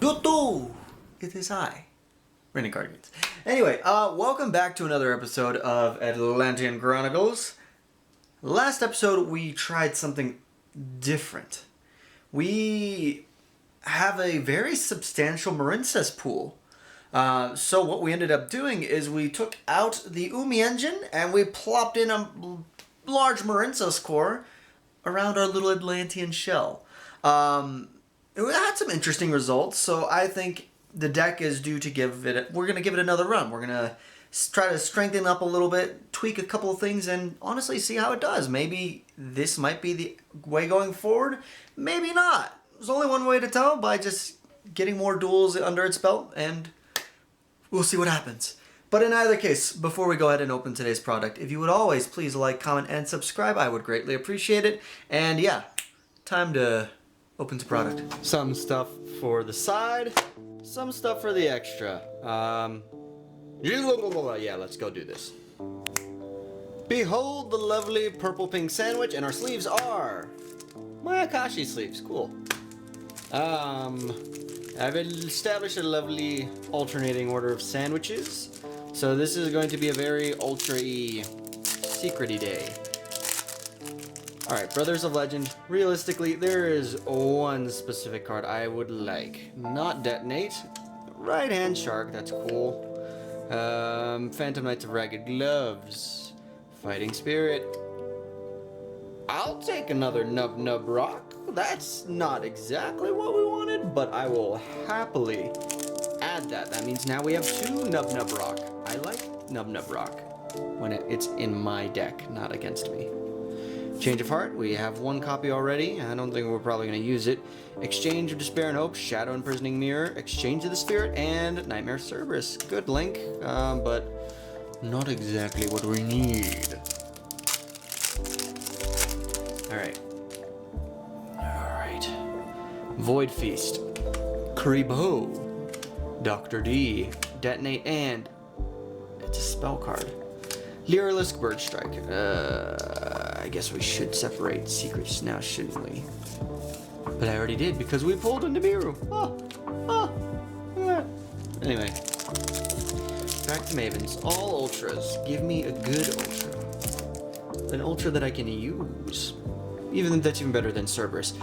Tutu! It is I, RainingCardGames. Anyway, welcome back to another episode of Atlantean Chronicles. Last episode, we tried something different. We have a very substantial Marincess pool. So what we ended up doing is we took out the Umi engine and we plopped in a large Marincess core around our little Atlantean shell. It had some interesting results, so I think the deck is due to we're going to give it another run. We're going to try to strengthen up a little bit, tweak a couple of things, and honestly see how it does. Maybe this might be the way going forward. Maybe not. There's only one way to tell, by just getting more duels under its belt, and we'll see what happens. But in either case, before we go ahead and open today's product, if you would always please like, comment, and subscribe, I would greatly appreciate it. And yeah, time to open the product. Some stuff for the side, some stuff for the extra. Yeah, let's go do this. Behold the lovely purple-pink sandwich, and our sleeves are my Akashi sleeves. Cool. I've established a lovely alternating order of sandwiches. So this is going to be a very ultra-y, secret-y day. Alright, Brothers of Legend. Realistically, there is one specific card I would like. Not Detonate. Right-hand Shark, that's cool. Phantom Knights of Ragged Gloves. Fighting Spirit. I'll take another Nub Nub Rock. That's not exactly what we wanted, but I will happily add that. That means now we have two Nub Nub Rock. I like Nub Nub Rock when it's in my deck, not against me. Change of Heart, we have one copy already. I don't think we're probably going to use it. Exchange of Despair and Hope, Shadow Imprisoning Mirror, Exchange of the Spirit, and Nightmare Cerberus. Good link, but not exactly what we need. Alright. Void Feast, Kribo, Dr. D, Detonate, and it's a spell card. Lyrilisk Bird Strike. I guess we should separate secrets now, shouldn't we? But I already did because we pulled a Nibiru. Anyway, back to Mavens. All ultras. Give me a good ultra. An ultra that I can use. Even that's even better than Cyberse.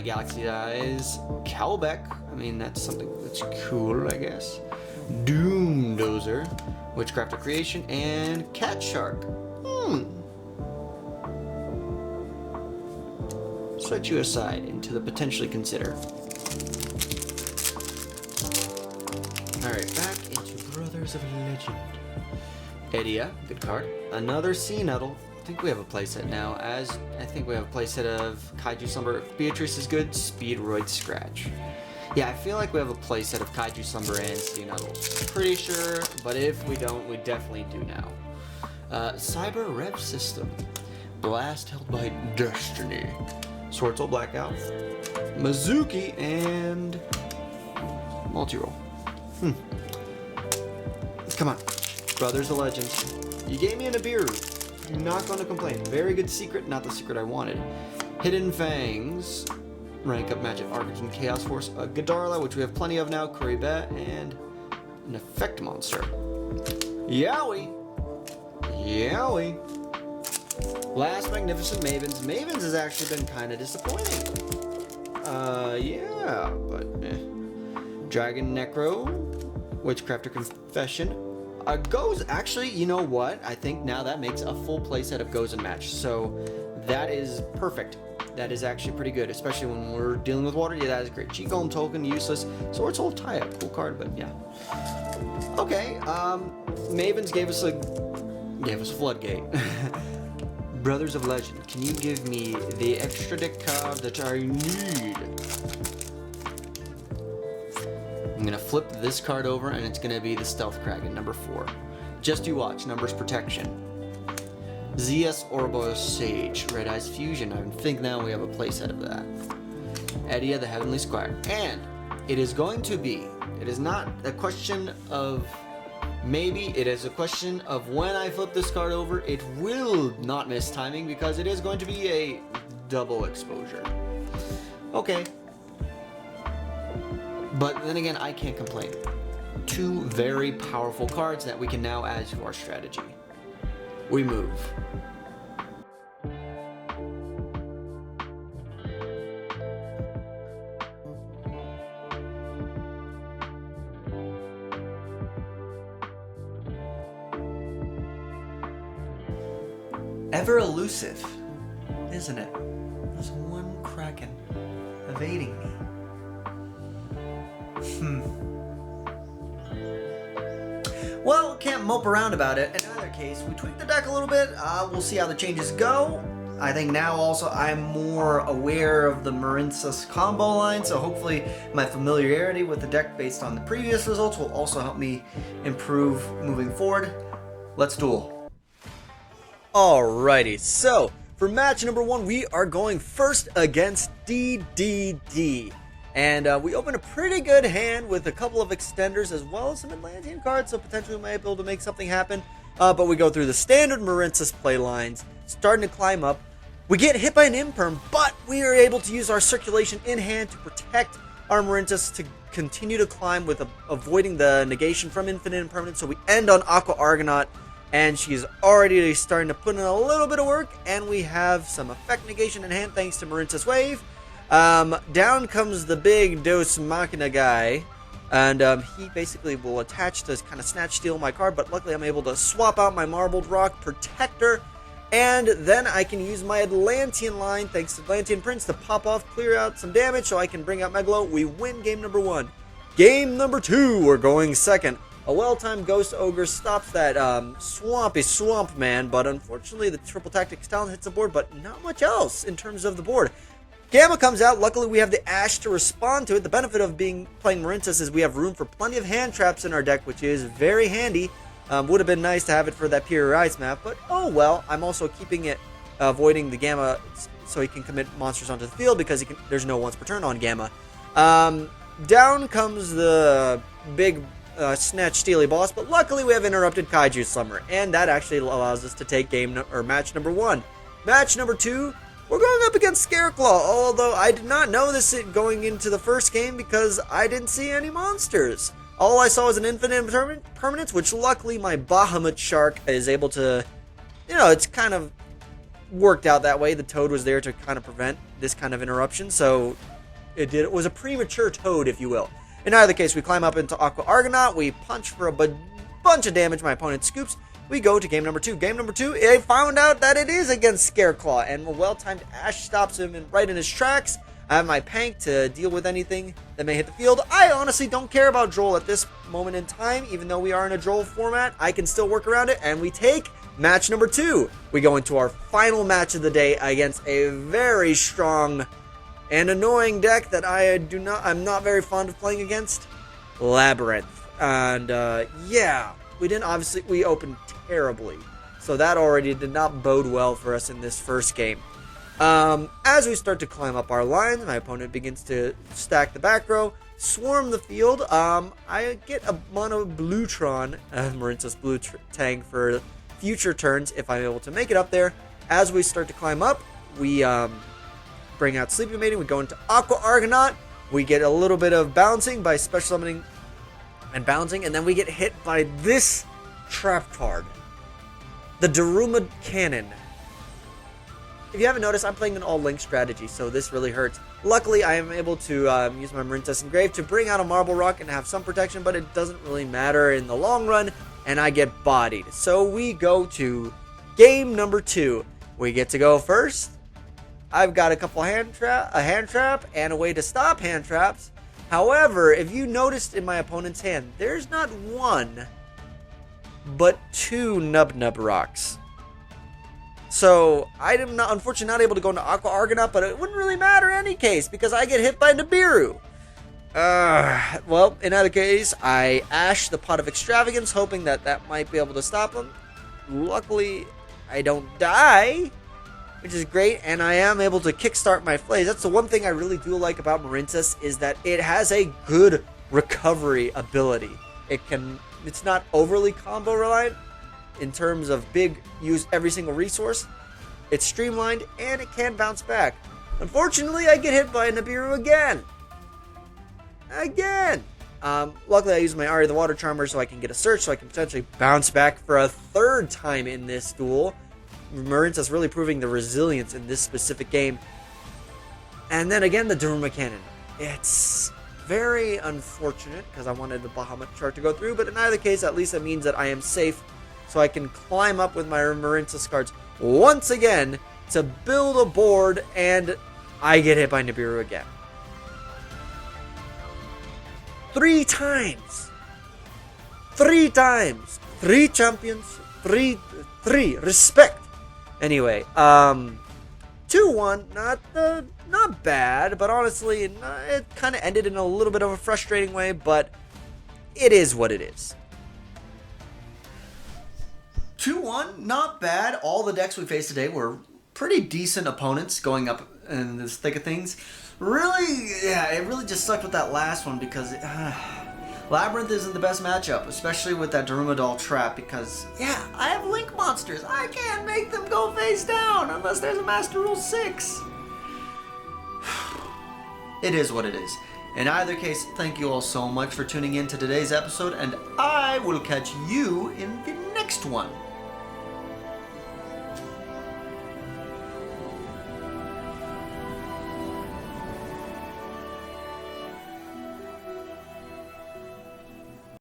Galaxy Eyes, Calbeck. I mean, that's something that's cool, I guess. Doom Dozer, Witchcraft of Creation, and Cat Shark. Set you aside into the potentially consider. Alright, back into Brothers of Legend. Edia, good card. Another Sea Nettle. I think we have a playset now, as I think we have a playset of Kaiju Slumber. Beatrice is good. Speedroid Scratch. Yeah, I feel like we have a playset of Kaiju Slumber and Sea Nettles. Pretty sure, but if we don't, we definitely do now. Cyber Rev System. Blast Held by Destiny. Sword Soul Blackout. Mizuki and Multi-Roll. Come on. Brothers of Legend. You gave me a Nibiru. I'm not going to complain. Very good secret, not the secret I wanted. Hidden Fangs, Rank Up Magic Arcane Chaos Force, a Gadarla, which we have plenty of now, Kuribat, and an Effect Monster. Yowie! Yowie! Last Magnificent Mavens. Mavens has actually been kind of disappointing. Yeah, but Dragon Necro, Witchcraft of Confession, Goes, actually, you know what? I think now that makes a full playset of Goes and Match. So that is perfect. That is actually pretty good, especially when we're dealing with water. Yeah, that is great. Cheat Golem Token, useless. Sword Soul Tie-Up, cool card, but yeah. Okay, Mavens gave us a floodgate. Brothers of Legend, can you give me the extra deck card that I need? I'm gonna flip this card over and it's gonna be the Stealth Kraken, number 4. Just you watch, numbers protection. ZS Ouroboros Sage, Red Eyes Fusion. I think now we have a playset of that. Edia the Heavenly Squire. And it is going to be, it is not a question of maybe, it is a question of when I flip this card over, it will not miss timing because it is going to be a double exposure. Okay. But then again, I can't complain. 2 very powerful cards that we can now add to our strategy. We move. Ever elusive, isn't it? There's one Kraken evading me. Well, can't mope around about it. In either case, we tweaked the deck a little bit. We'll see how the changes go. I think now also I'm more aware of the Marincus combo line, so hopefully my familiarity with the deck based on the previous results will also help me improve moving forward. Let's duel. Alrighty, so for match number 1, we are going first against DDD. And we opened a pretty good hand with a couple of extenders as well as some Atlantean cards, so potentially we might be able to make something happen. But we go through the standard Marincus play lines, starting to climb up. We get hit by an Imperm, but we are able to use our circulation in hand to protect our Marincus to continue to climb with avoiding the negation from Infinite Impermanence. So we end on Aqua Argonaut, and she's already starting to put in a little bit of work, and we have some effect negation in hand thanks to Marincus Wave. Down comes the big Dos Machina guy, and he basically will attach to kind of snatch steal my card, but luckily I'm able to swap out my Marbled Rock Protector, and then I can use my Atlantean line, thanks to Atlantean Prince, to pop off, clear out some damage so I can bring out Megalo. We win game number 1. Game number 2, we're going second. A well-timed Ghost Ogre stops that swampy Swamp Man, but unfortunately the Triple Tactics talent hits the board, but not much else in terms of the board. Gamma comes out. Luckily, we have the Ash to respond to it. The benefit of playing Marincus is we have room for plenty of hand traps in our deck, which is very handy. Would have been nice to have it for that Pure Ice map, but oh well. I'm also keeping it, avoiding the Gamma so he can commit monsters onto the field because there's no once per turn on Gamma. Down comes the big Snatch Steely boss, but luckily we have interrupted Kaiju Slumber, and that actually allows us to take match number 1. Match number 2. We're going up against Scareclaw, although I did not know this going into the first game because I didn't see any monsters. All I saw was an Infinite Permanence, which luckily my Bahamut Shark is able to, it's kind of worked out that way. The Toad was there to kind of prevent this kind of interruption, so it was a premature Toad, if you will. In either case, we climb up into Aqua Argonaut, we punch for a bunch of damage, my opponent scoops. We go to game number 2. Game number 2, I found out that it is against Scareclaw, and a well-timed Ash stops him right in his tracks. I have my Pank to deal with anything that may hit the field. I honestly don't care about Droll at this moment in time, even though we are in a Droll format. I can still work around it, and we take match number 2. We go into our final match of the day against a very strong and annoying deck that I'm not very fond of playing against, Labyrinth. And yeah, we opened terribly, so that already did not bode well for us in this first game. As we start to climb up our lines, my opponent begins to stack the back row, swarm the field. I get a mono Bluetron, Marincus Blue Tang for future turns if I'm able to make it up there. As we start to climb up, we bring out Sleeping Maiden, we go into Aqua Argonaut, we get a little bit of bouncing by special summoning and bouncing, and then we get hit by this trap card, the Daruma Cannon. If you haven't noticed, I'm playing an all-link strategy, so this really hurts. Luckily, I am able to use my Marincus Engrave to bring out a Marble Rock and have some protection, but it doesn't really matter in the long run, and I get bodied. So we go to game number 2. We get to go first. I've got a couple hand trap and a way to stop hand traps. However, if you noticed in my opponent's hand, there's not one, but 2 Nub Rocks. So I'm unfortunately not able to go into Aqua Argonaut, but it wouldn't really matter in any case because I get hit by Nibiru. Well, in either case, I Ash the Pot of Extravagance, hoping that might be able to stop him. Luckily, I don't die, which is great, and I am able to kickstart my plays. That's the one thing I really do like about Marincus, is that it has a good recovery ability. It's not overly combo reliant in terms of use every single resource. It's streamlined, and it can bounce back. Unfortunately, I get hit by Nibiru again. again. Luckily, I used my Ari the Water Charmer so I can get a search, so I can potentially bounce back for a third time in this duel. Marinta's really proving the resilience in this specific game. And then again, the Daruma Cannon. It's very unfortunate because I wanted the Bahamut chart to go through, but in either case, at least it means that I am safe, so I can climb up with my Marinta cards once again to build a board, and I get hit by Nibiru again. 3 times! 3 times! 3 champions, 3, respect! Anyway, 2-1, not bad, but honestly, it kind of ended in a little bit of a frustrating way, but it is what it is. 2-1, not bad. All the decks we faced today were pretty decent opponents going up in this thick of things. Really, yeah, it really just sucked with that last one because Labyrinth isn't the best matchup, especially with that Daruma Doll trap because, yeah, I have Link monsters. I can't make them go face down unless there's a Master Rule 6. It is what it is. In either case, thank you all so much for tuning in to today's episode, and I will catch you in the next one.